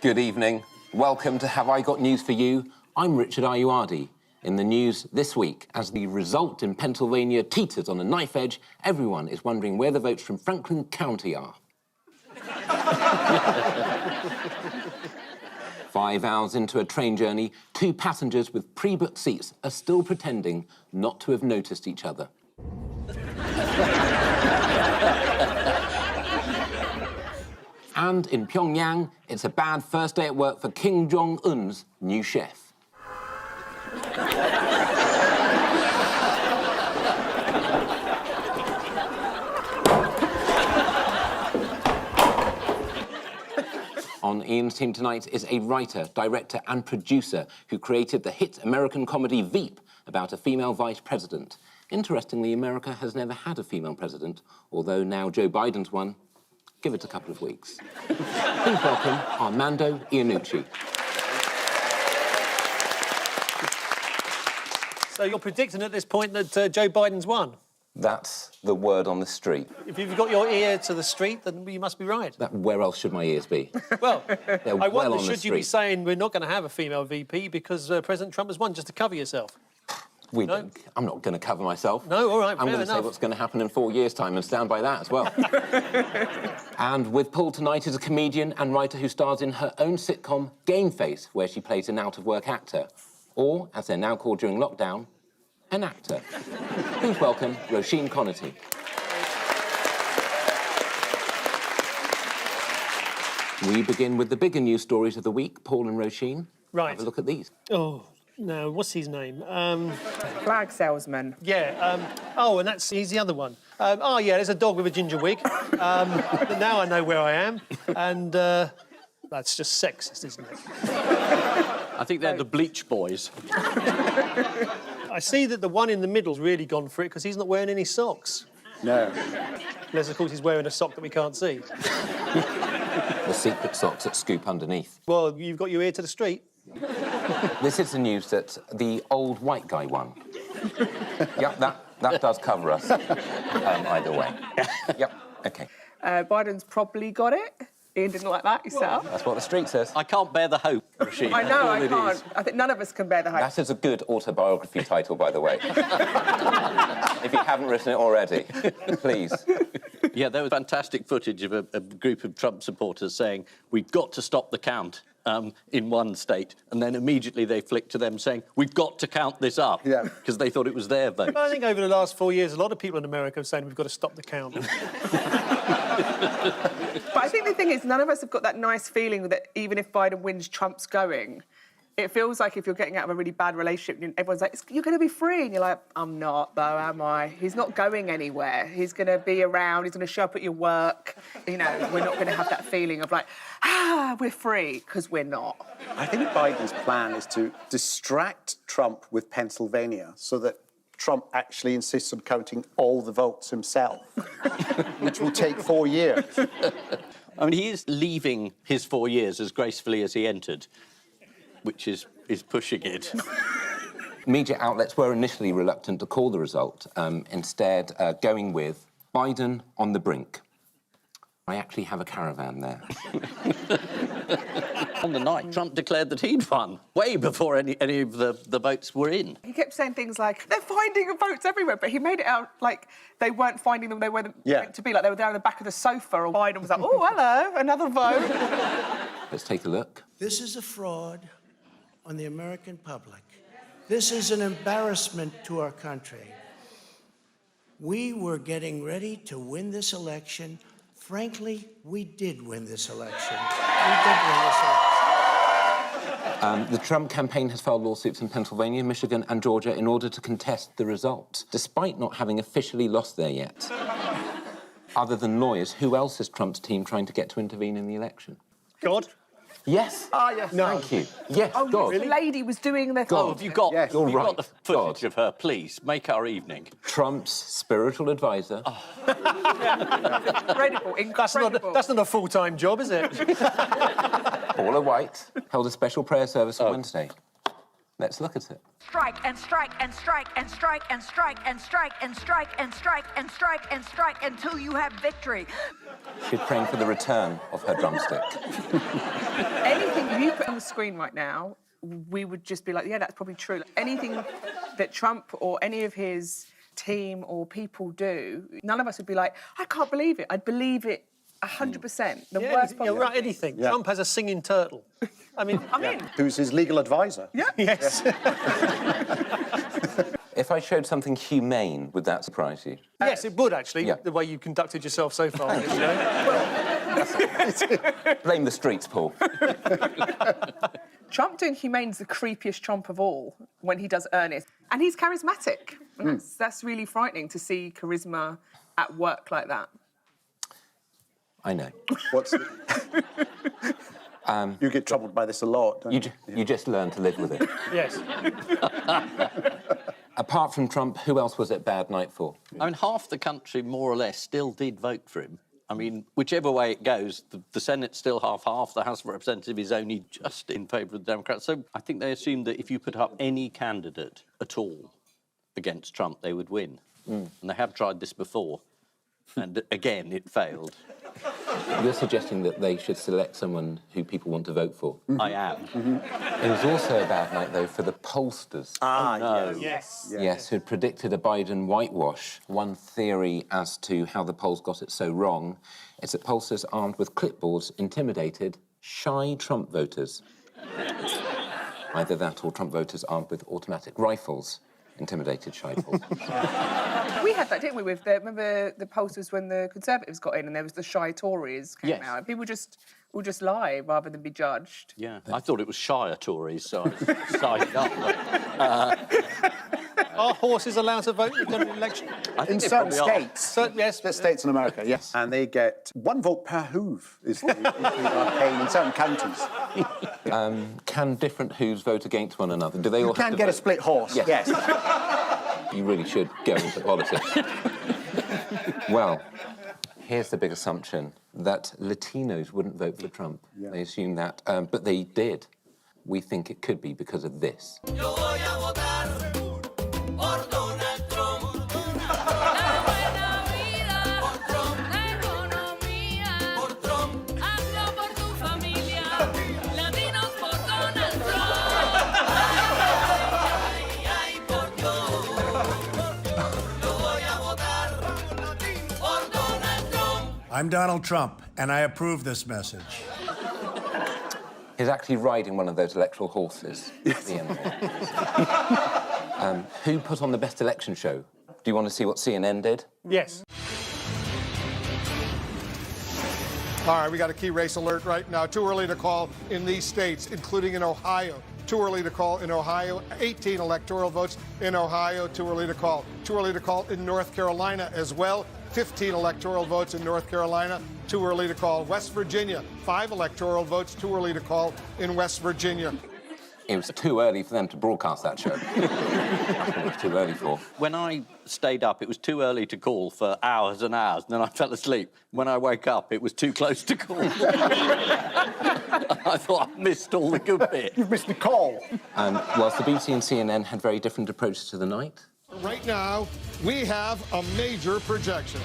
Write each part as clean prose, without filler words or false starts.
Good evening. Welcome to Have I Got News for You? I'm Richard Ayoade. In the news this week, as the result in Pennsylvania teeters on a knife edge, everyone is wondering where the votes from Franklin County are. 5 hours into a train journey, 2 passengers with pre-booked seats are still pretending not to have noticed each other. And in Pyongyang, it's a bad first day at work for Kim Jong-un's new chef. On Ian's team tonight is a writer, director and producer who created the hit American comedy Veep about a female vice president. Interestingly, America has never had a female president, although now Joe Biden's one. Give it a couple of weeks. Please welcome Armando Iannucci. So you're predicting at this point that Joe Biden's won? That's the word on the street. If you've got your ear to the street, then you must be right. Where else should my ears be? Well, They're I well wonder, on the should you be street. saying we're not going to have a female VP because President Trump has won, just to cover yourself? I'm not going to cover myself. No, all right, I'm fair going to say enough. what's going to happen in 4 years' time and stand by that as well. And with Paul tonight is a comedian and writer who stars in her own sitcom, Game Face, where she plays an out-of-work actor. Or, as they're now called during lockdown, an actor. Please welcome Roisin Conaty. We begin with the bigger news stories of the week. Paul and Roisin, Right. have a look at these. Oh, no, what's his name? Flag salesman. Yeah, and he's the other one. Oh, yeah, there's a dog with a ginger wig. But now I know where I am, and that's just sexist, isn't it? I think they're the Bleach Boys. I see that the one in the middle's really gone for it because he's not wearing any socks. No. Unless, of course, he's wearing a sock that we can't see. The secret socks that scoop underneath. Well, you've got your ear to the street. This is the news that the old white guy won. Yep, that does cover us. Either way. Yep, OK. Biden's probably got it. Ian didn't like that yourself. That's what the street says. I can't bear the hope, Rashid. I know, I All it can't. is. I think none of us can bear the hope. That is a good autobiography title, by the way. If you haven't written it already, please. Yeah, there was fantastic footage of a group of Trump supporters saying, we've got to stop the count in one state. And then immediately they flicked to them saying, we've got to count this up. Yeah. Because they thought it was their vote. I think over the last 4 years, a lot of people in America have saying we've got to stop the count. But I think the thing is, none of us have got that nice feeling that even if Biden wins, Trump's going. It feels like if you're getting out of a really bad relationship, and everyone's like, you're going to be free. And you're like, I'm not, though, am I? He's not going anywhere. He's going to be around. He's going to show up at your work. You know, we're not going to have that feeling of like, we're free, because we're not. I think Biden's plan is to distract Trump with Pennsylvania so that Trump actually insists on counting all the votes himself, which will take 4 years. I mean, he is leaving his 4 years as gracefully as he entered, which is pushing it. Media outlets were initially reluctant to call the result, instead going with Biden on the brink. I actually have a caravan there. On the night, Trump declared that he'd won, way before any of the votes were in. He kept saying things like, they're finding votes everywhere, but he made it out like they weren't finding them, they weren't meant to be, like they were down the back of the sofa, or Biden was like, oh, hello, another vote. Let's take a look. This is a fraud on the American public. This is an embarrassment to our country. We were getting ready to win this election. Frankly, we did win this election. The Trump campaign has filed lawsuits in Pennsylvania, Michigan and Georgia in order to contest the result, despite not having officially lost there yet. Other than lawyers, who else is Trump's team trying to get to intervene in the election? God? Yes. Yes. No. Thank you. Yes, Oh, God. the lady was doing the God. Have you got, Yes. have you You're got the right. footage God. of her? Please, make our evening. Trump's spiritual advisor. Incredible, incredible. That's not a full-time job, is it? Paula White held a special prayer service on Wednesday. Let's look at it. Strike and strike and strike and strike and strike and strike and strike and strike and strike and strike until you have victory. She's praying for the return of her drumstick. Anything you put on the screen right now, we would just be like, yeah, that's probably true. Anything that Trump or any of his team or people do, none of us would be like, I can't believe it. I'd believe it 100%. The worst possible. You're right, anything. Yeah. Trump has a singing turtle. I mean, I'm in. Who's his legal advisor? Yeah. yes. If I showed something humane, would that surprise you? Yes, it would, actually, Yeah. the way you conducted yourself so far. You know? Blame the streets, Paul. Trump doing humane's the creepiest Trump of all when he does earnest. And he's charismatic. And that's really frightening to see charisma at work like that. I know. What's you get troubled by this a lot, don't you? You just learn to live with it. Yes. Apart from Trump, who else was it bad night for? I mean, half the country, more or less, still did vote for him. I mean, whichever way it goes, the Senate's still half-half, the House of Representatives is only just in favour of the Democrats. So I think they assumed that if you put up any candidate at all against Trump, they would win. And they have tried this before. And again, it failed. You're suggesting that they should select someone who people want to vote for. I am. It was also a bad night, though, for the pollsters. No. Yes. Yes, who'd predicted a Biden whitewash. One theory as to how the polls got it so wrong is that pollsters armed with clipboards intimidated shy Trump voters. Either that or Trump voters armed with automatic rifles intimidated shy polls. We had that, didn't we, with remember the pollsters when the Conservatives got in and there was the shy Tories came Yes. out. People will just lie rather than be judged. Yeah, I thought it was Shire Tories, so I signed up. Are horses allowed to vote in an election? I In think they certain probably are. states. So, yes. Certain states in America, yes. And they get 1 vote per hoof is the arcane in certain counties. Can different who's vote against one another? Do they all You have can to get a vote? split horse, Yes. yes. You really should go into politics. Well, here's the big assumption, that Latinos wouldn't vote for Trump. Yeah. They assume that, but they did. We think it could be because of this. I'm Donald Trump, and I approve this message. He's actually riding one of those electoral horses at the end. Who put on the best election show? Do you want to see what CNN did? Yes. All right, we got a key race alert right now. Too early to call in these states, including in Ohio. Too early to call in Ohio. 18 electoral votes in Ohio. Too early to call. Too early to call in North Carolina as well. 15 electoral votes in North Carolina. Too early to call. West Virginia, 5 electoral votes. Too early to call in West Virginia. It was too early for them to broadcast that show. That's what it was too early for. When I stayed up, it was too early to call for hours and hours, and then I fell asleep. When I woke up, it was too close to call. I thought I missed all the good bit. You've missed the call. Whilst the BBC and CNN had very different approaches to the night, Right now, we have a major projection.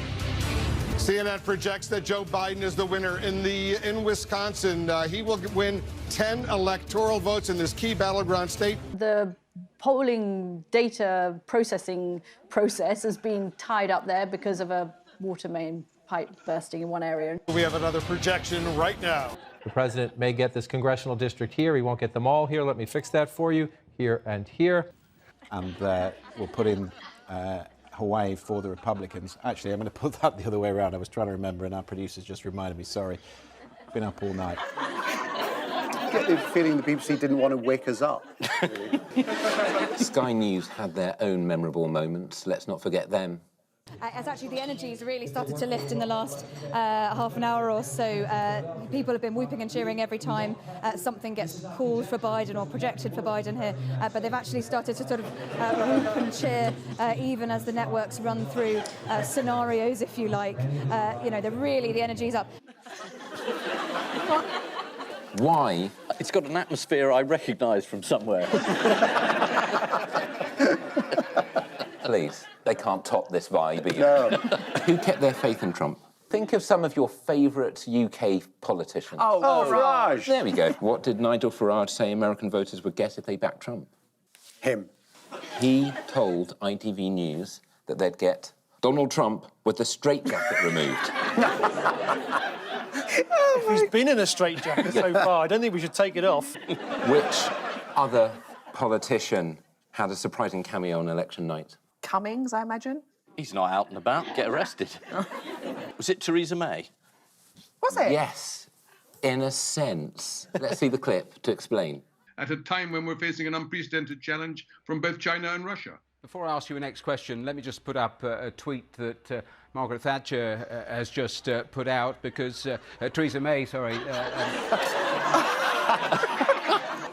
CNN projects that Joe Biden is the winner in Wisconsin. He will win 10 electoral votes in this key battleground state. The polling data processing process has been tied up there because of a water main pipe bursting in one area. We have another projection right now. The president may get this congressional district here. He won't get them all here. Let me fix that for you. Here and here. And we'll put in Hawaii for the Republicans. Actually, I'm going to put that the other way around. I was trying to remember, and our producers just reminded me. Sorry. Been up all night. I get the feeling the BBC didn't want to wake us up. Sky News had their own memorable moments. Let's not forget them. As actually the energy's really started to lift in the last half an hour or so. People have been whooping and cheering every time something gets called for Biden or projected for Biden here. But they've actually started to sort of whoop and cheer even as the networks run through scenarios, if you like. You know, the energy's up. Why? It's got an atmosphere I recognise from somewhere. Please, they can't top this vibe. No. Who kept their faith in Trump? Think of some of your favourite UK politicians. Oh, Farage. There we go. What did Nigel Farage say American voters would get if they backed Trump? Him. He told ITV News that they'd get Donald Trump with the straitjacket removed. He's been in a straitjacket so far. I don't think we should take it off. Which other politician had a surprising cameo on election night? Cummings, I imagine. He's not out and about. Get arrested. Was it Theresa May? Was it? Yes, in a sense. Let's see the clip to explain. At a time when we're facing an unprecedented challenge from both China and Russia. Before I ask you a next question, let me just put up a tweet that Margaret Thatcher has just put out because Theresa May,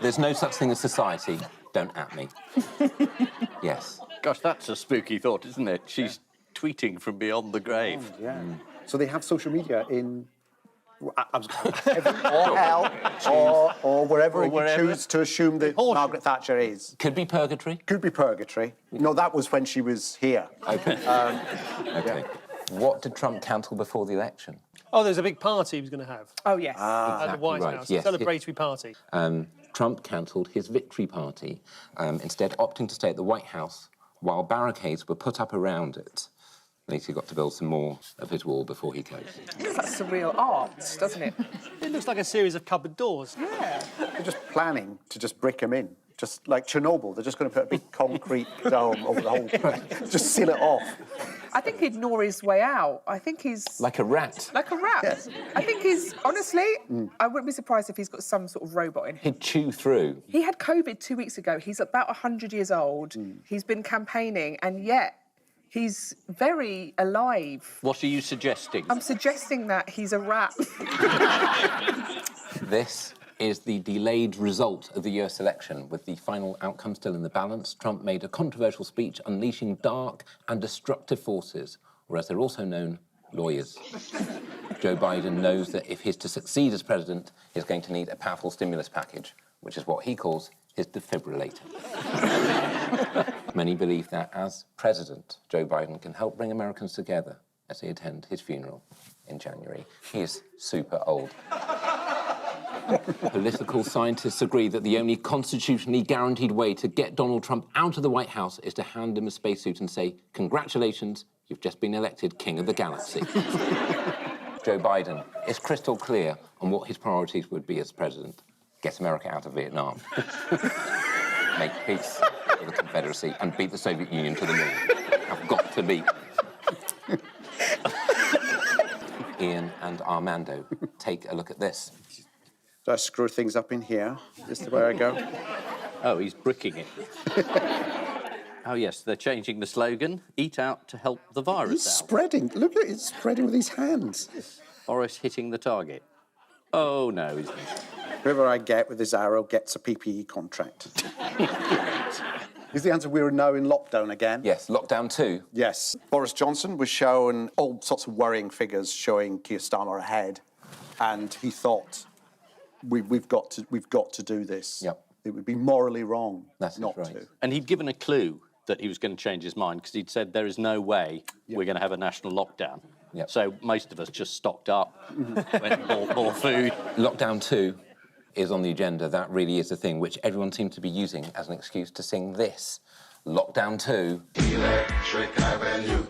There's no such thing as society. Don't at me. Yes. Gosh, that's a spooky thought, isn't it? She's tweeting from beyond the grave. Oh, yeah. So they have social media in heaven or hell or wherever you choose to assume that Margaret Thatcher is. Could be purgatory. Could be purgatory. No, that was when she was here. OK. OK. Yeah. What did Trump cancel before the election? Oh, there's a big party he was going to have. Oh, yes. At the White House. Yes. A celebratory party. Trump cancelled his victory party, instead opting to stay at the White House while barricades were put up around it. At least he got to build some more of his wall before he goes. That's surreal art, doesn't it? It looks like a series of cupboard doors. Yeah. They're just planning to just brick them in. Just like Chernobyl, they're just going to put a big concrete dome over the whole place. Just seal it off. I think he'd gnaw his way out. I think he's... Like a rat. Like a rat. Yes. I think he's... Honestly, I wouldn't be surprised if he's got some sort of robot in him. He'd chew through. He had COVID 2 weeks ago. He's about 100 years old. He's been campaigning, and yet he's very alive. What are you suggesting? I'm suggesting that he's a rat. This is the delayed result of the US election. With the final outcome still in the balance, Trump made a controversial speech unleashing dark and destructive forces, or as they're also known, lawyers. Joe Biden knows that if he's to succeed as president, he's going to need a powerful stimulus package, which is what he calls his defibrillator. Many believe that as president, Joe Biden can help bring Americans together as they attend his funeral in January. He is super old. Political scientists agree that the only constitutionally guaranteed way to get Donald Trump out of the White House is to hand him a spacesuit and say, "Congratulations, you've just been elected King of the Galaxy." Joe Biden is crystal clear on what his priorities would be as president. Get America out of Vietnam. Make peace with the Confederacy and beat the Soviet Union to the moon. Have got to be. Ian and Armando, take a look at this. So I screw things up in here. This is where I go. Oh, he's bricking it. Oh, yes, they're changing the slogan, eat out to help the virus He's out. spreading. Look at it, he's spreading with his hands. Boris hitting the target. Oh, no, he's not. Whoever I get with his arrow gets a PPE contract. Is the answer we're now in lockdown again? Yes, lockdown 2. Yes. Boris Johnson was shown all sorts of worrying figures showing Keir Starmer ahead, and he thought, we've got to do this. Yep. It would be morally wrong That's not right. to. And he'd given a clue that he was going to change his mind because he'd said there is no way we're going to have a national lockdown. Yep. So most of us just stocked up, went and bought more food. Lockdown 2 is on the agenda. That really is the thing, which everyone seems to be using as an excuse to sing this. Lockdown 2. Electric Avenue.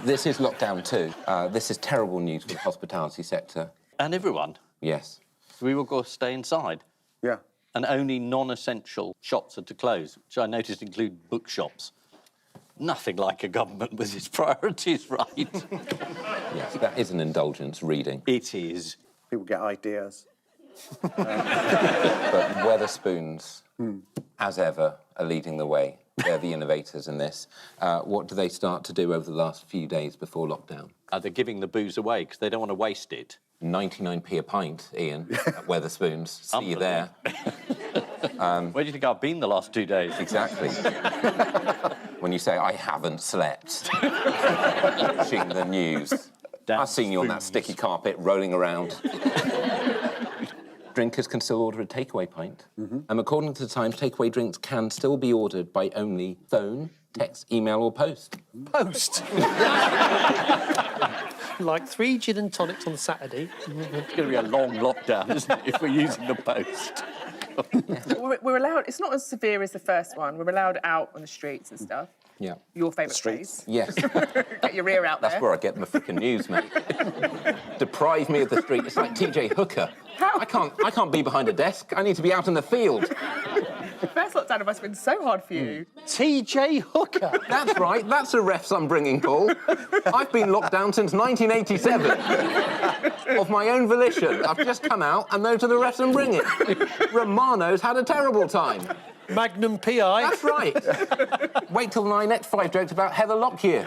This is Lockdown 2. This is terrible news for the hospitality sector. And everyone. Yes. We will go stay inside. Yeah. And only non-essential shops are to close, which I noticed include bookshops. Nothing like a government with its priorities right. Yes, that is an indulgence reading. It is. People get ideas. But Weatherspoons, as ever, are leading the way. They're the innovators in this. What do they start to do over the last few days before lockdown? They're giving the booze away because they don't want to waste it. 99p a pint, Ian, at Weatherspoons. See you there. Where do you think I've been the last 2 days? Exactly. When you say, I haven't slept, watching the news. I've seen you on that sticky carpet rolling around. drinkers can still order a takeaway pint. According to the Times, takeaway drinks can still be ordered by only phone, text, email or post. Post. Like 3 gin and tonics on Saturday. It's going to be a long lockdown, isn't it, if we're using the post? We're allowed, it's not as severe as the first one. We're allowed out on the streets and stuff. Yeah. Your favourite place. Yes. Get your ear out there. That's where I get my freaking news, mate. Deprive me of the street. It's like TJ Hooker. I can't be behind a desk. I need to be out in the field. The first lockdown must have been so hard for you. TJ Hooker. That's right. That's the refs I'm bringing, Paul. I've been locked down since 1987. Of my own volition. I've just come out and those are the refs I'm bringing. Romano's had a terrible time. Magnum PI. That's right. Wait till my next 5 jokes about Heather Lockyer.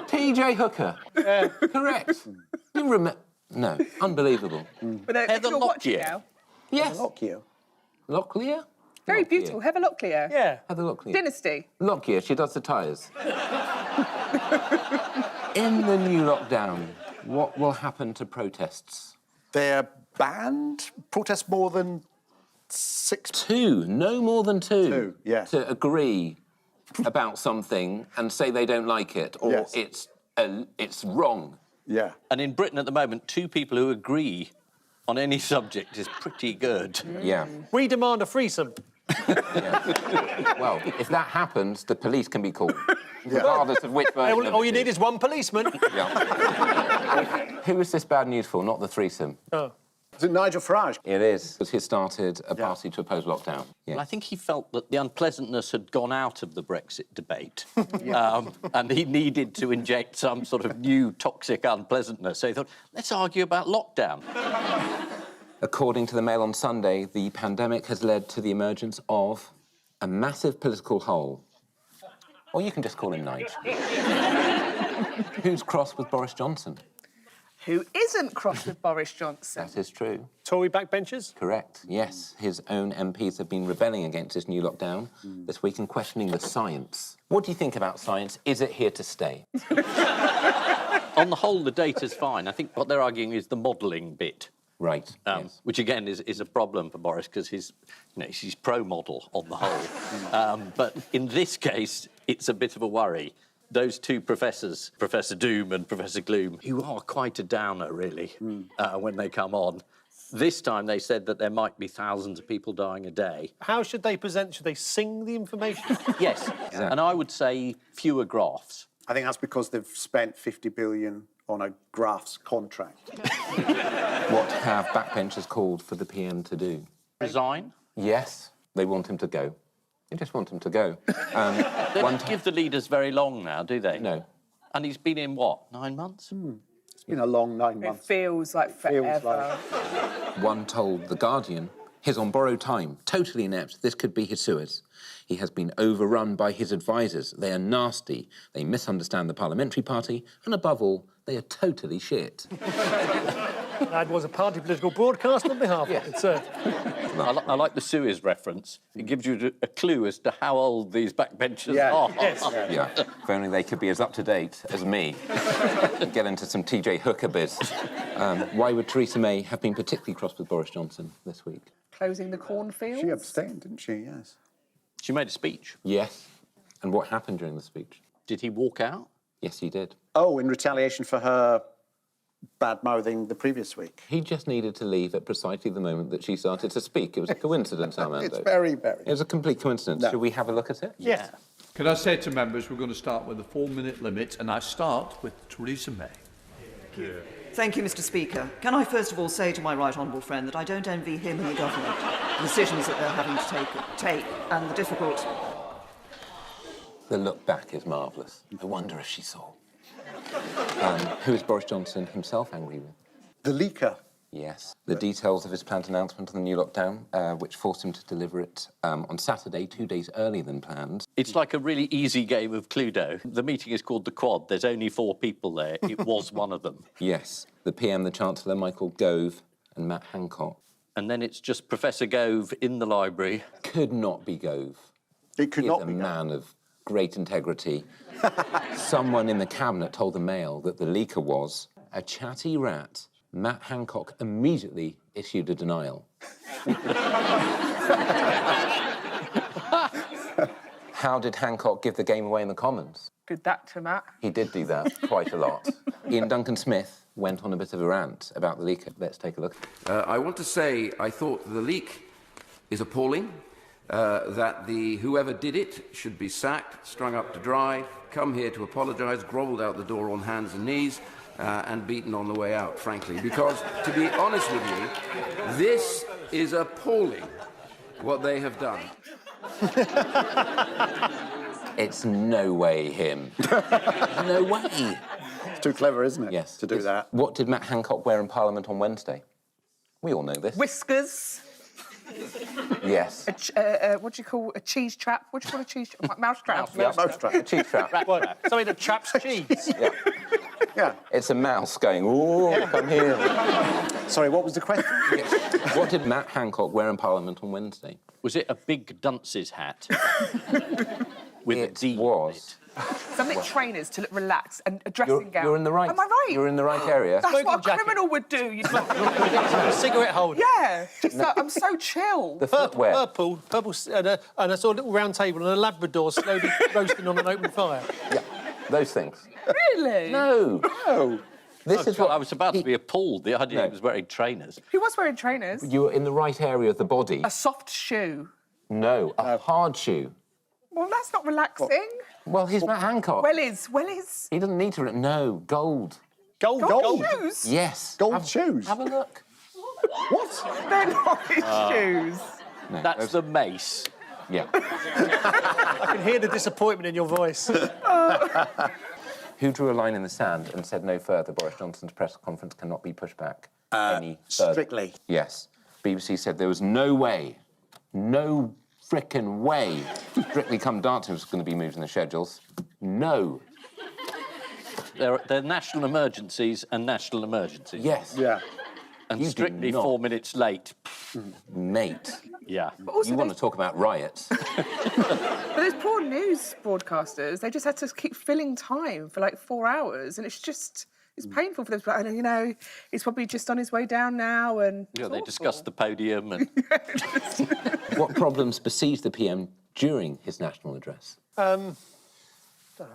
TJ Hooker. Correct. You remember? No, unbelievable. But Heather you're watching Lockyer. now. Yes. Lockyer. Lockyer? Very Lockyer. beautiful. Heather Locklear. Yeah. Heather Lockyer. Dynasty. Lockyer, she does the tyres. In the new lockdown, what will happen to protests? They're banned. Protest more than 6. 2, no more than 2. 2, yes. To agree about something and say they don't like it, or Yes. it's wrong. Yeah. And in Britain at the moment, 2 people who agree on any subject is pretty good. Yeah. We demand a threesome. Well, if that happens, the police can be called, regardless of which version of All it you is. need is one policeman. Yeah. Who is this bad news for? Not the threesome. Oh. Is it Nigel Farage? It is, because he started a party to oppose lockdown. Well, I think he felt that the unpleasantness had gone out of the Brexit debate and he needed to inject some sort of new toxic unpleasantness. So he thought, let's argue about lockdown. According to the Mail on Sunday, the pandemic has led to the emergence of a massive political hole. Or you can just call him Nigel. Who's cross with Boris Johnson? Who isn't cross with Boris Johnson? That is true. Tory backbenchers? Correct, yes. His own MPs have been rebelling against this new lockdown this week and questioning the science. What do you think about science? Is it here to stay? On the whole, the data's fine. I think what they're arguing is the modelling bit. Right, yes. Which, again, is a problem for Boris because he's pro-model on the whole. But in this case, it's a bit of a worry. Those 2 professors, Professor Doom and Professor Gloom, who are quite a downer, really, when they come on. This time they said that there might be thousands of people dying a day. How should they present? Should they sing the information? Yes, and I would say fewer graphs. I think that's because they've spent 50 billion on a graphs contract. What have backbenchers called for the PM to do? Resign? Yes, they want him to go. They just want him to go. They don't give the leaders very long now, do they? No. And he's been in, what, 9 months? It's been a long 9 It months. feels like forever. One told The Guardian he's on borrowed time, totally inept. This could be his sewers. He has been overrun by his advisers. They are nasty. They misunderstand the parliamentary party. And above all, they are totally shit. That was a party political broadcast on behalf of it, sir. I like the Suez reference. It gives you a clue as to how old these backbenchers are. Yes. Yeah, if only they could be as up-to-date as me. Get into some TJ Hooker biz. Why would Theresa May have been particularly cross with Boris Johnson this week? Closing the cornfields. She abstained, didn't she? Yes. She made a speech. Yes. And what happened during the speech? Did he walk out? Yes, he did. Oh, in retaliation for her bad-mouthing the previous week. He just needed to leave at precisely the moment that she started to speak. It was a coincidence, Armando. It's very, very... It was a complete coincidence. No. Should we have a look at it? Yes. Can I say to members, we're going to start with the 4-minute limit, and I start with Theresa May. Thank you, Mr. Speaker. Can I first of all say to my right honourable friend that I don't envy him and the government the decisions that they're having to take and the difficult... The look back is marvellous. I wonder if she saw. Who is Boris Johnson himself angry with? The leaker. Yes. The details of his planned announcement of the new lockdown, which forced him to deliver it on Saturday, 2 days earlier than planned. It's like a really easy game of Cluedo. The meeting is called the Quad. There's only 4 people there. It was one of them. Yes. The PM, the Chancellor, Michael Gove, and Matt Hancock. And then it's just Professor Gove in the library. Could not be Gove. It could not be a man of great integrity. Someone in the cabinet told the Mail that the leaker was a chatty rat Matt Hancock immediately issued a denial. How did Hancock give the game away in the Commons? Did that to Matt. He did do that quite a lot. Ian Duncan Smith went on a bit of a rant about the leak. Let's take a look. I want to say I thought the leak is appalling, that whoever did it should be sacked, strung up to dry, come here to apologise, grovelled out the door on hands and knees, and beaten on the way out, frankly. Because, to be honest with you, this is appalling, what they have done. It's no way him. No way. It's too clever, isn't it? Yes. To do that. What did Matt Hancock wear in Parliament on Wednesday? We all know this. Whiskers. Yes. What do you call a cheese trap? What do you call a cheese trap? Mouse trap. Mouse trap. A cheese trap. What? Something that traps cheese. Yeah. Yeah. It's a mouse going, ooh, come here. Sorry, what was the question? What did Matt Hancock wear in Parliament on Wednesday? Was it a big dunce's hat? With It a D was. Something trainers to look relaxed and a dressing gown. You're in the right. Am I right? You're in the right area. That's Smoking what a jacket. criminal would do. You'd A cigarette holder. Yeah. Just I'm so chill. The footwear. Purple, and I saw a little round table and a Labrador slowly roasting on an open fire. Yeah. Those things. Really? No. No. This is what I was about to be appalled. The idea No. he was wearing trainers. He was wearing trainers. You were in the right area of the body. A soft shoe. No, a hard shoe. Well, that's not relaxing. Well, he's Matt Hancock. Well is. He doesn't need to. No, gold. Gold shoes? Yes. Gold shoes? Have a look. What? They're not his shoes. No, That's the mace. Yeah. I can hear the disappointment in your voice. Who drew a line in the sand and said no further? Boris Johnson's press conference cannot be pushed back any further. Strictly. Yes. BBC said there was no way, no frickin' way Strictly Come Dancing was going to be moved in the schedules. No. There are national emergencies and national emergencies. Yes. Yeah. And You do strictly not. 4 minutes late. Mate. Yeah. You want to talk about riots? But those poor news broadcasters, they just had to keep filling time for like 4 hours, and it's painful for them. But you know, he's probably just on his way down now, and Yeah, they discussed the podium and What problems besieged the PM during his national address?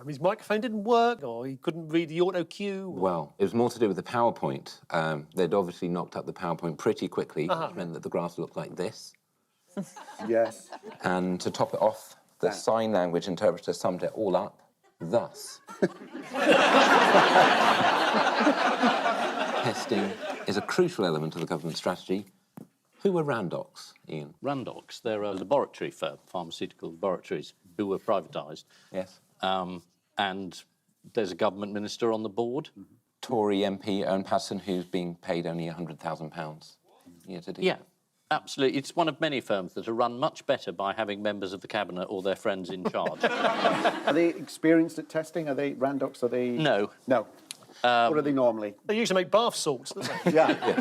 His microphone didn't work, or he couldn't read the auto cue. Well, it was more to do with the PowerPoint. They'd obviously knocked up the PowerPoint pretty quickly, which meant that the graphs looked like this. Yes. And to top it off, the sign language interpreter summed it all up thus. Testing is a crucial element of the government strategy. Who were Randox, Ian? Randox. They're a laboratory firm, pharmaceutical laboratories, who were privatised. Yes. And there's a government minister on the board. Tory MP Owen Paterson, who's being paid only £100,000 a year to do Yeah, absolutely. It's one of many firms that are run much better by having members of the cabinet or their friends in charge. Are they experienced at testing? Are they Randox? Are they? No. No. What are they normally? They usually make bath salts, don't they? Yeah.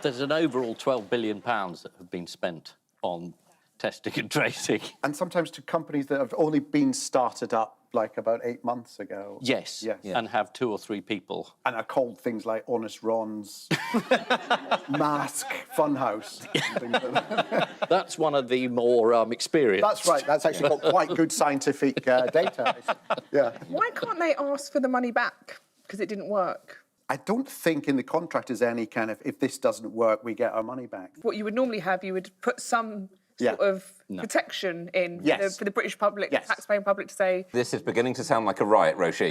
There's an overall £12 billion that have been spent on testing and tracing. And sometimes to companies that have only been started up like about 8 months ago. Yes, and have 2 or 3 people. And are called things like Honest Ron's, Mask, Funhouse. And things like that. That's one of the more experienced. That's right. That's actually got quite good scientific data. Yeah. Why can't they ask for the money back? Because it didn't work. I don't think in the contract is any kind of, if this doesn't work, we get our money back. What you would normally have, you would put some sort of protection in for the British public, taxpaying public to say... This is beginning to sound like a riot, Roshi.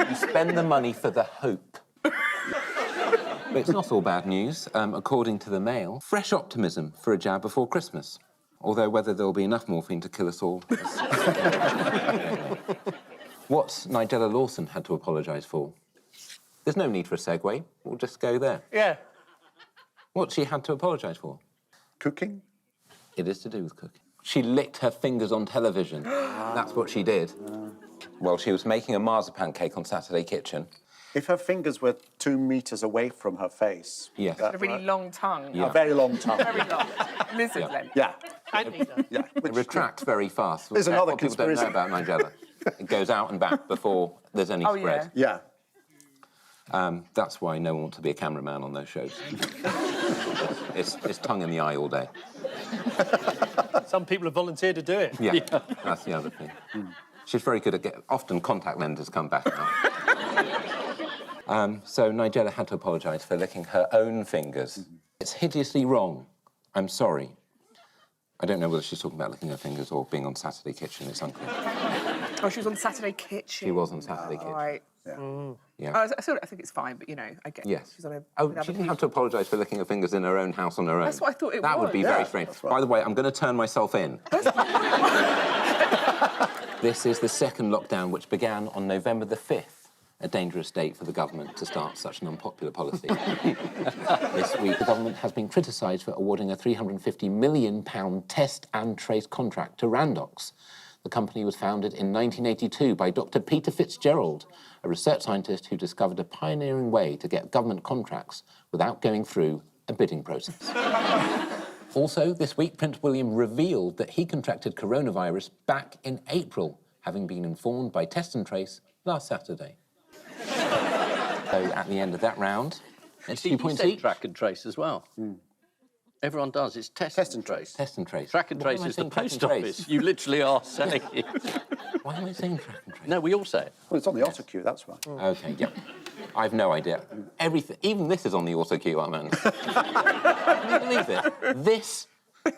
you spend the money for the hope. But it's not all bad news. According to the Mail, fresh optimism for a jab before Christmas. Although whether there'll be enough morphine to kill us all... What Nigella Lawson had to apologise for. There's no need for a segue. We'll just go there. Yeah. What she had to apologise for? Cooking? It is to do with cooking. She licked her fingers on television. That's what she did. Well, she was making a marzipan cake on Saturday Kitchen. If her fingers were 2 metres away from her face... Yes. A really long tongue. A very long tongue. Very long. Lizard length. Yeah. Anteater. Yeah. It retracts very fast. There's That's another what people don't know conspiracy. about Nigella. It goes out and back before there's any spread. Yeah. That's why no one wants to be a cameraman on those shows. it's tongue in the eye all day. Some people have volunteered to do it. Yeah, that's the other thing. She's very good at often contact lenses come back now. So Nigella had to apologise for licking her own fingers. It's hideously wrong. I'm sorry. I don't know whether she's talking about licking her fingers or being on Saturday Kitchen. It's unclear. Oh, she was on Saturday Kitchen. She was on Saturday Kitchen. Right. Yeah. I think it's fine, but, you know, I get Yes. she's on a... Oh, she didn't have to apologise for licking her fingers in her own house on her own. That's what I thought it That was. would be very strange. By the way, I'm going to turn myself in. This is the second lockdown, which began on November the 5th. A dangerous date for the government to start such an unpopular policy. This week, the government has been criticised for awarding a £350 million test and trace contract to Randox. The company was founded in 1982 by Dr. Peter Fitzgerald, a research scientist who discovered a pioneering way to get government contracts without going through a bidding process. Also, this week, Prince William revealed that he contracted coronavirus back in April, having been informed by Test and Trace last Saturday. So at the end of that round, it's 2 points each. Track and trace as well. Everyone does. It's test and trace. Test and trace. Track and trace is the post office. You literally are saying it. Why am I saying track and trace? No, we all say it. Well, it's on the auto cue, that's why. OK, yeah. I've no idea. Everything, even this is on the auto cue, Armand. Can you believe it? This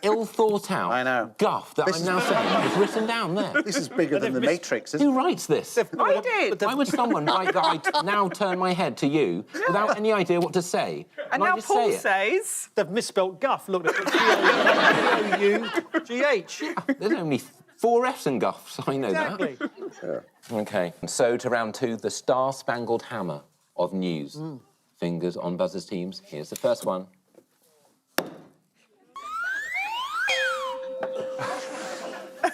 ill-thought-out guff that I'm now saying is written down there. This is bigger than The Matrix, isn't it? Who writes this? I did. Why would someone write that I now turn my head to you without any idea what to say? And I now just Paul say it? says... They've misspelt guff. Look at G-O-U-G-H. There's only 4 F's in guffs, I know Exactly. that. OK, so to round 2, the star-spangled hammer of news. Fingers on buzzers, teams. Here's the first one.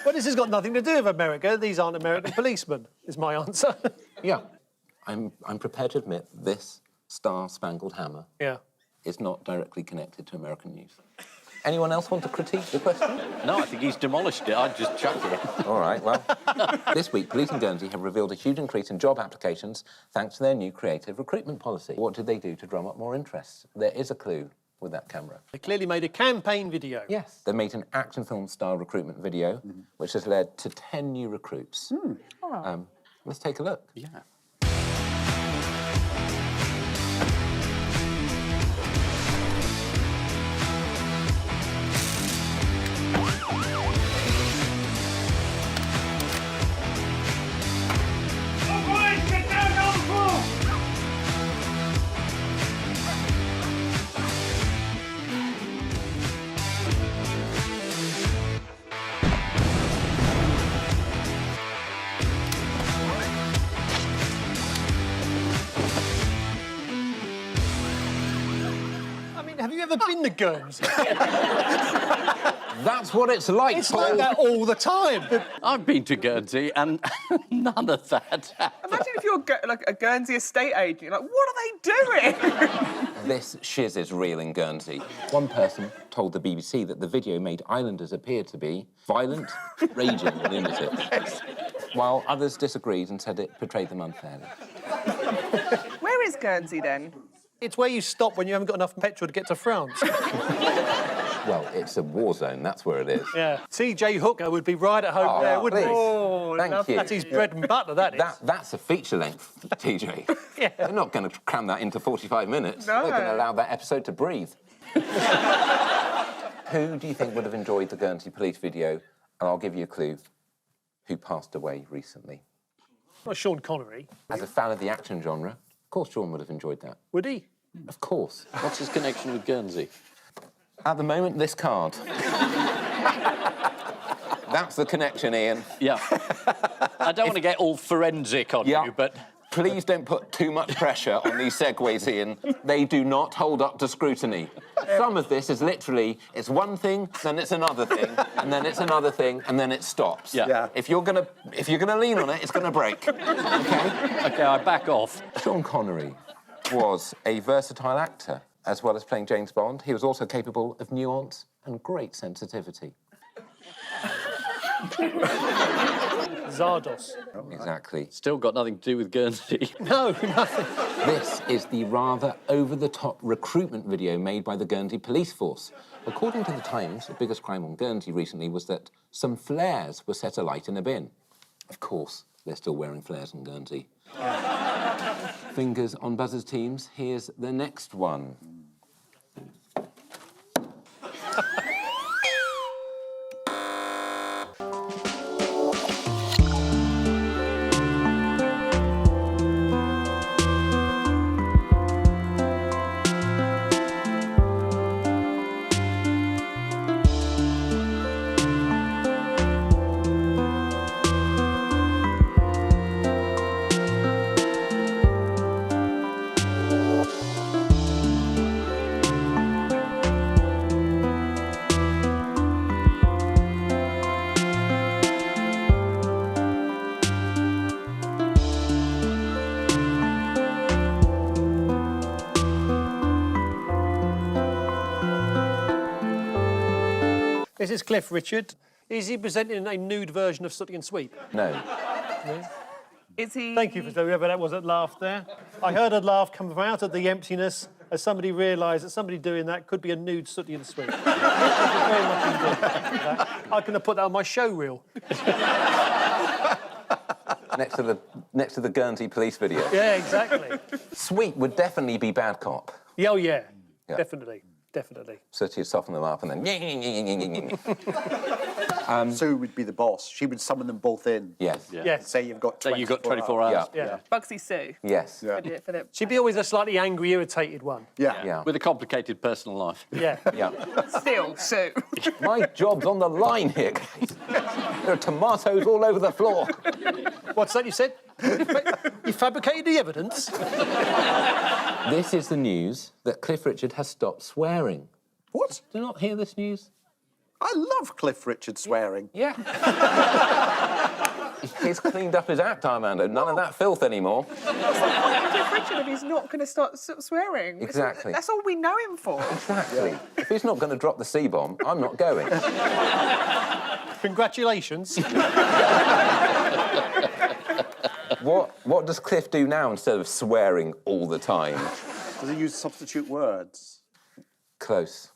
Well, this has got nothing to do with America. These aren't American policemen, is my answer. Yeah. I'm prepared to admit this star-spangled hammer is not directly connected to American news. Anyone else want to critique the question? No, I think he's demolished it. I'd just chuck it. All right, well, this week, police in Guernsey have revealed a huge increase in job applications thanks to their new creative recruitment policy. What did they do to drum up more interest? There is a clue with that camera. They clearly made a campaign video. Yes. They made an action film-style recruitment video, which has led to 10 new recruits. Let's take a look. Yeah. Have you ever been to Guernsey? That's what it's like, It's Paul. like that all the time. I've been to Guernsey and none of that happened. Imagine if you're like a Guernsey estate agent, you're like, what are they doing? This shiz is real in Guernsey. One person told the BBC that the video made islanders appear to be violent, raging lunatics, while others disagreed and said it portrayed them unfairly. Where is Guernsey, then? It's where you stop when you haven't got enough petrol to get to France. Well, it's a war zone, that's where it is. Yeah. T.J. Hooker would be right at home there, wouldn't he? please. Oh, Thank you. That's his bread and butter, that is. That's a feature-length, TJ. Yeah. They're not going to cram that into 45 minutes. No. They're going to allow that episode to breathe. Who do you think would have enjoyed the Guernsey police video? And I'll give you a clue. Who passed away recently? Not Sean Connery. As a fan of the action genre, of course Sean would have enjoyed that. Would he? Of course. What's his connection with Guernsey? At the moment, this card. That's the connection, Ian. Yeah. I don't want to get all forensic on you, but... Please don't put too much pressure on these segues, Ian. They do not hold up to scrutiny. Some of this is literally, it's one thing, then it's another thing, and then it's another thing, and then it stops. Yeah. If you're gonna lean on it, it's gonna break. Okay? OK, I back off. Sean Connery was a versatile actor. As well as playing James Bond, he was also capable of nuance and great sensitivity. Zardos. Exactly. Still got nothing to do with Guernsey. No, nothing. This is the rather over-the-top recruitment video made by the Guernsey police force. According to the Times, the biggest crime on Guernsey recently was that some flares were set alight in a bin. Of course, they're still wearing flares on Guernsey. Fingers on buzzers, teams. Here's the next one. This is Cliff Richard. Is he presenting a nude version of Sooty and Sweep? No. No? Is he... Thank you for whoever that was that laughed there. I heard a laugh come from out of the emptiness as somebody realised that somebody doing that could be a nude Sooty and Sweep. Thank you very much indeed for that. I can have put that on my show reel. Next to the Guernsey police video. Yeah, exactly. Sweep would definitely be bad cop. Yeah, oh, yeah. Yeah. Definitely. Definitely. So to soften them up and then... Sue would be the boss. She would summon them both in. Yes. Yeah. Yes. Say you've got 24 hours. Yeah. Bugsy Sue. Yes. Yeah. For the... She'd be always a slightly angry, irritated one. Yeah. With a complicated personal life. Yeah. Yeah. Still, Sue. My job's on the line here, guys. There are tomatoes all over the floor. What's that you said? You fabricated the evidence? This is the news that Cliff Richard has stopped swearing. What? Do you not hear this news? I love Cliff Richard swearing. Yeah. He's cleaned up his act, Armando. None of that filth anymore. What's the point of Cliff Richard if he's not going to start swearing? Exactly. That's all we know him for. Exactly. If he's not going to drop the C-bomb, I'm not going. Congratulations. What does Cliff do now instead of swearing all the time? Does he use substitute words? Close.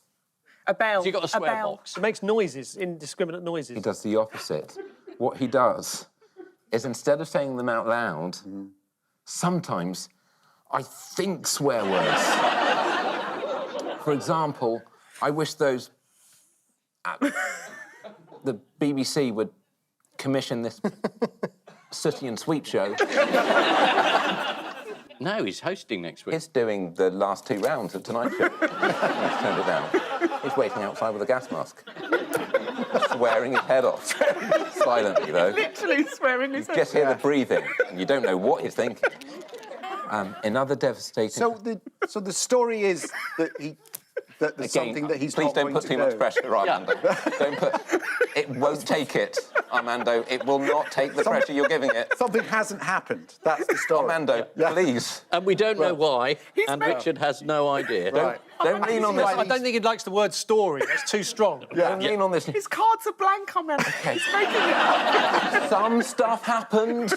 A bell. Has he got a swear bell. box? It makes noises, indiscriminate noises. He does the opposite. What he does is instead of saying them out loud, sometimes I think swear words. For example, I wish the BBC would commission this Sooty and Sweep show. No, he's hosting next week. He's doing the last 2 rounds of Tonight Show. He's turned it down. He's waiting outside with a gas mask. Swearing his head off. Silently, though. Literally swearing his head You just hear the breathing, and you don't know what he's thinking. Another devastating... So the story is that there's Again, something that he's please not don't going put to too do. much pressure, Armando. Don't put... It won't take it, Armando. It will not take the pressure you're giving it. Something hasn't happened. That's the story. Armando, please. And we don't know why, and Richard has no idea. Right. Don't lean on this. I don't think he likes the word story. That's too strong. Don't lean on this. His cards are blank, I'm He's making it up. Some stuff happened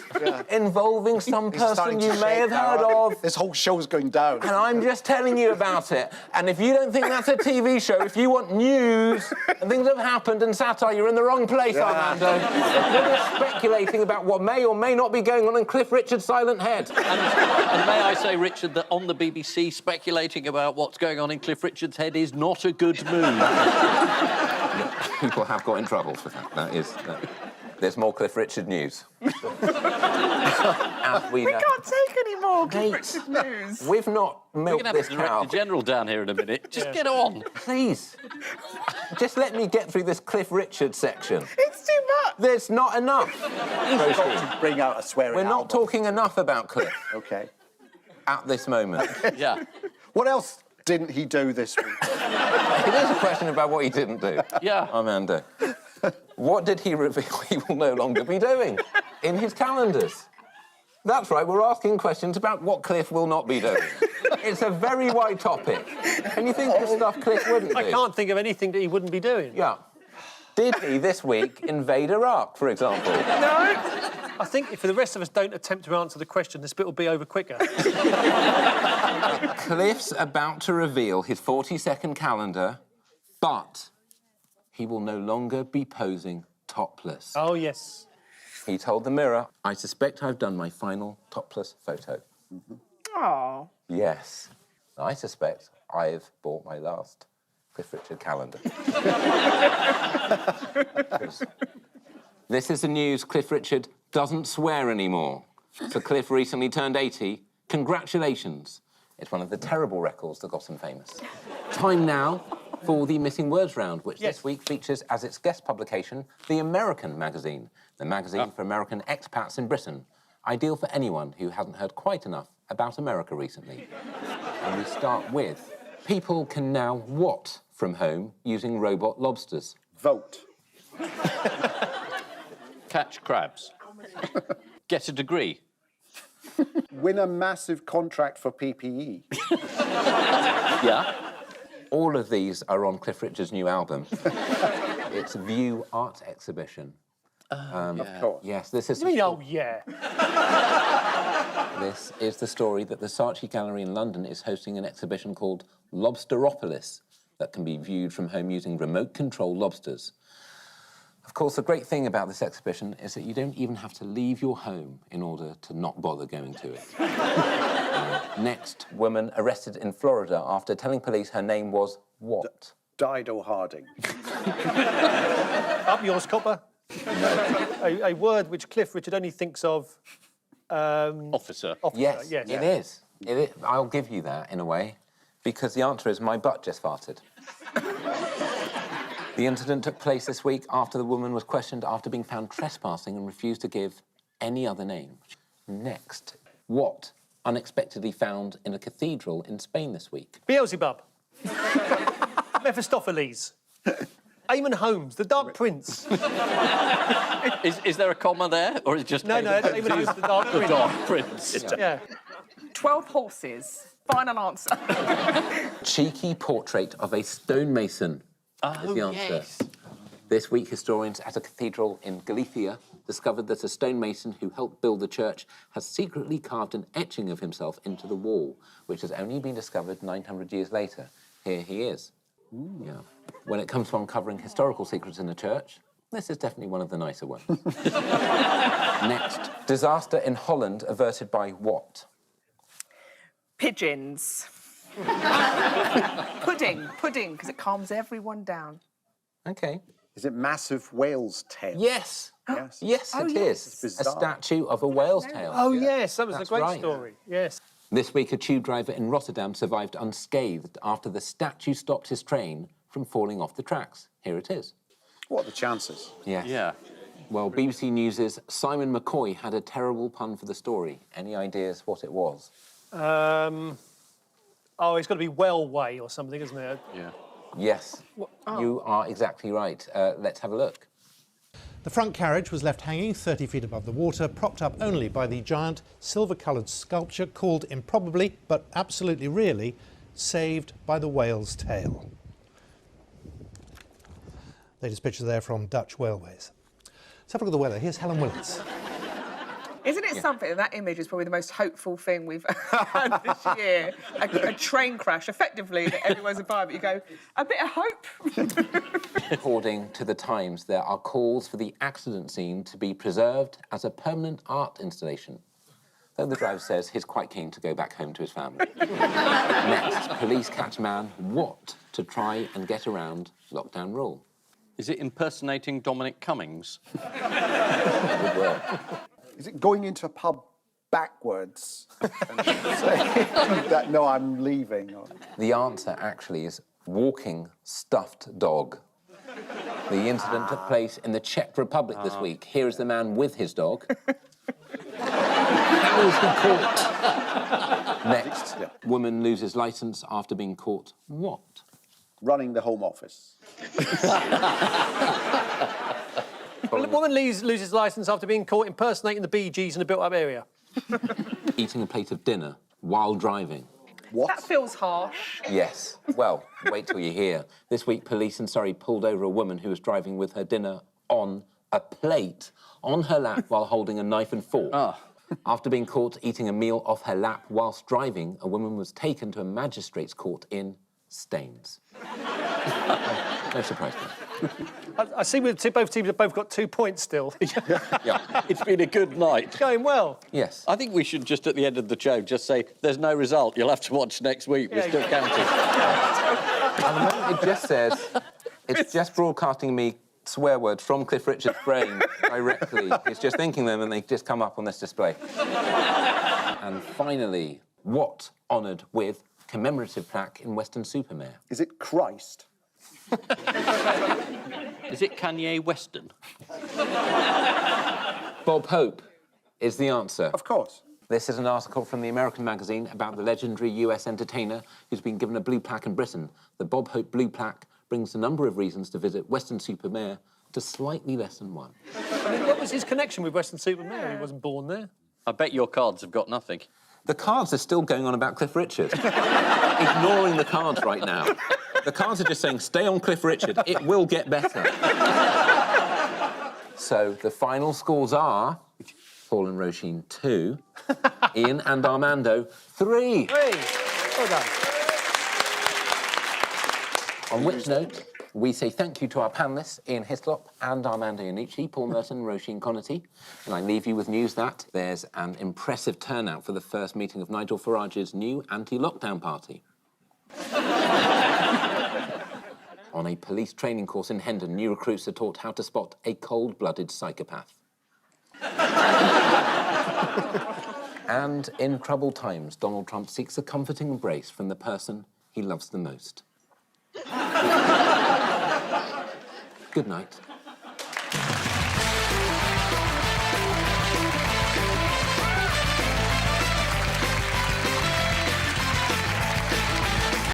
involving some He's person starting to you may shake have now. heard of. This whole show's going down. And I'm just telling you about it. And if you don't think that's a TV show, if you want news and things that have happened and satire, you're in the wrong place, Armando. You're speculating about what may or may not be going on in Cliff Richard's silent head. And may I say, Richard, that on the BBC, speculating about what's going on in Cliff Richard's head is not a good move. People have got in trouble for that. There's more Cliff Richard news. We can't take any more Cliff Richard news. We've not We're milked going to this have the cow. Director General down here in a minute. Just get on. Please. Just let me get through this Cliff Richard section. It's too much. There's not enough. He's got to bring out a swearing We're not album. talking enough about Cliff Okay. at this moment. Yeah. What else didn't he do this week? It is a question about what he didn't do. Yeah. Amanda. What did he reveal he will no longer be doing in his calendars? That's right, we're asking questions about what Cliff will not be doing. It's a very wide topic. And you think the stuff Cliff wouldn't do? I can't think of anything that he wouldn't be doing. Yeah. Did he this week invade Iraq, for example? No. I think if the rest of us don't attempt to answer the question, this bit will be over quicker. Cliff's about to reveal his 40-second calendar, but he will no longer be posing topless. Oh, yes. He told the Mirror, I suspect I've done my final topless photo. Oh. Yes, I suspect I've bought my last Cliff Richard calendar. This is the news. Cliff Richard doesn't swear anymore. So Cliff recently turned 80. Congratulations. It's one of the terrible records that got him famous. Time now for the Missing Words round, which this week features as its guest publication The American Magazine, the magazine for American expats in Britain, ideal for anyone who hasn't heard quite enough about America recently. And we start with, people can now what from home using robot lobsters? Vote. Catch crabs. Get a degree. Win a massive contract for PPE. Yeah. All of these are on Cliff Richard's new album. It's View Art Exhibition. Of course. Yes, this is... You mean, oh, yeah. This is the story that the Saatchi Gallery in London is hosting an exhibition called Lobsteropolis that can be viewed from home using remote-control lobsters. Of course, the great thing about this exhibition is that you don't even have to leave your home in order to not bother going to it. Next, woman arrested in Florida after telling police her name was what? Dido Harding. Up yours, copper. No. A word which Cliff Richard only thinks of... Officer. Yes, yes. it is. It is. I'll give you that, in a way, because the answer is my butt just farted. The incident took place this week after the woman was questioned after being found trespassing and refused to give any other name. Next, what unexpectedly found in a cathedral in Spain this week? Beelzebub. Mephistopheles. Eamon Holmes, the Dark Prince. Is there a comma there, or is it just... No, Eamon Holmes, the Dark Prince. The Dark Prince. Yeah. 12 horses. Final answer. Cheeky portrait of a stonemason is the answer. Yes. This week, historians at a cathedral in Galicia discovered that a stonemason who helped build the church has secretly carved an etching of himself into the wall, which has only been discovered 900 years later. Here he is. Yeah. When it comes to uncovering historical secrets in the church, this is definitely one of the nicer ones. Next, disaster in Holland averted by what? Pigeons. Pudding, because it calms everyone down. OK. Is it massive whale's tail? Yes. Yes. Yes, Oh, it yes. is. It's A bizarre. statue of a whale's tail. Oh, yes, that was That's a great right. story. Yes. This week, a tube driver in Rotterdam survived unscathed after the statue stopped his train from falling off the tracks. Here it is. What are the chances? Yes. Yeah. Well, BBC News' Simon McCoy had a terrible pun for the story. Any ideas what it was? Oh, it's got to be Wellway or something, isn't it? Yeah. Yes, you are exactly right. Let's have a look. The front carriage was left hanging 30 feet above the water, propped up only by the giant silver-coloured sculpture called improbably, but absolutely really, Saved by the Whale's Tail. Latest picture there from Dutch Railways. Let's have a look at the weather. Here's Helen Willis. Isn't it something that image is probably the most hopeful thing we've had this year? A train crash, effectively, that everyone's about, but you go, a bit of hope. According to the Times, there are calls for the accident scene to be preserved as a permanent art installation. Though the driver says he's quite keen to go back home to his family. Next, police catch man what to try and get around lockdown rule. Is it impersonating Dominic Cummings? That would work. Is it going into a pub backwards and saying that, no, I'm leaving? Or... The answer actually is walking stuffed dog. The incident took place in the Czech Republic this week. Here is the man with his dog. How is he caught? Next, woman loses licence after being caught what? Running the Home Office. Well, the woman loses licence after being caught impersonating the Bee Gees in a built-up area. Eating a plate of dinner while driving. What? That feels harsh. Yes. Well, wait till you hear. This week, police in Surrey pulled over a woman who was driving with her dinner on a plate on her lap while holding a knife and fork. After being caught eating a meal off her lap whilst driving, a woman was taken to a magistrate's court in Staines. No surprise there. I see both teams have both got 2 points still. Yeah. It's been a good night. Going well. Yes. I think we should just, at the end of the show, just say, there's no result. You'll have to watch next week. We're still counting. At the moment, it just says, it's just broadcasting me swear words from Cliff Richard's brain directly. It's just thinking them and they just come up on this display. And finally, what honoured with commemorative plaque in Weston-super-Mare? Is it Christ? Is it Kanye Weston? Bob Hope is the answer. Of course. This is an article from the American magazine about the legendary US entertainer who's been given a blue plaque in Britain. The Bob Hope Blue Plaque brings a number of reasons to visit Weston-super-Mare to slightly less than one. I mean, what was his connection with Weston-super-Mare? He wasn't born there. I bet your cards have got nothing. The cards are still going on about Cliff Richard. Ignoring the cards right now. The cards are just saying, stay on Cliff Richard, it will get better. So the final scores are Paul and Roisin 2, Ian and Armando 3. Well done. On which note, we say thank you to our panellists, Ian Hislop and Armando Iannucci, Paul Merton and Roisin Connerty. And I leave you with news that there's an impressive turnout for the first meeting of Nigel Farage's new anti-lockdown party. On a police training course in Hendon, new recruits are taught how to spot a cold-blooded psychopath. And in troubled times, Donald Trump seeks a comforting embrace from the person he loves the most. Good night.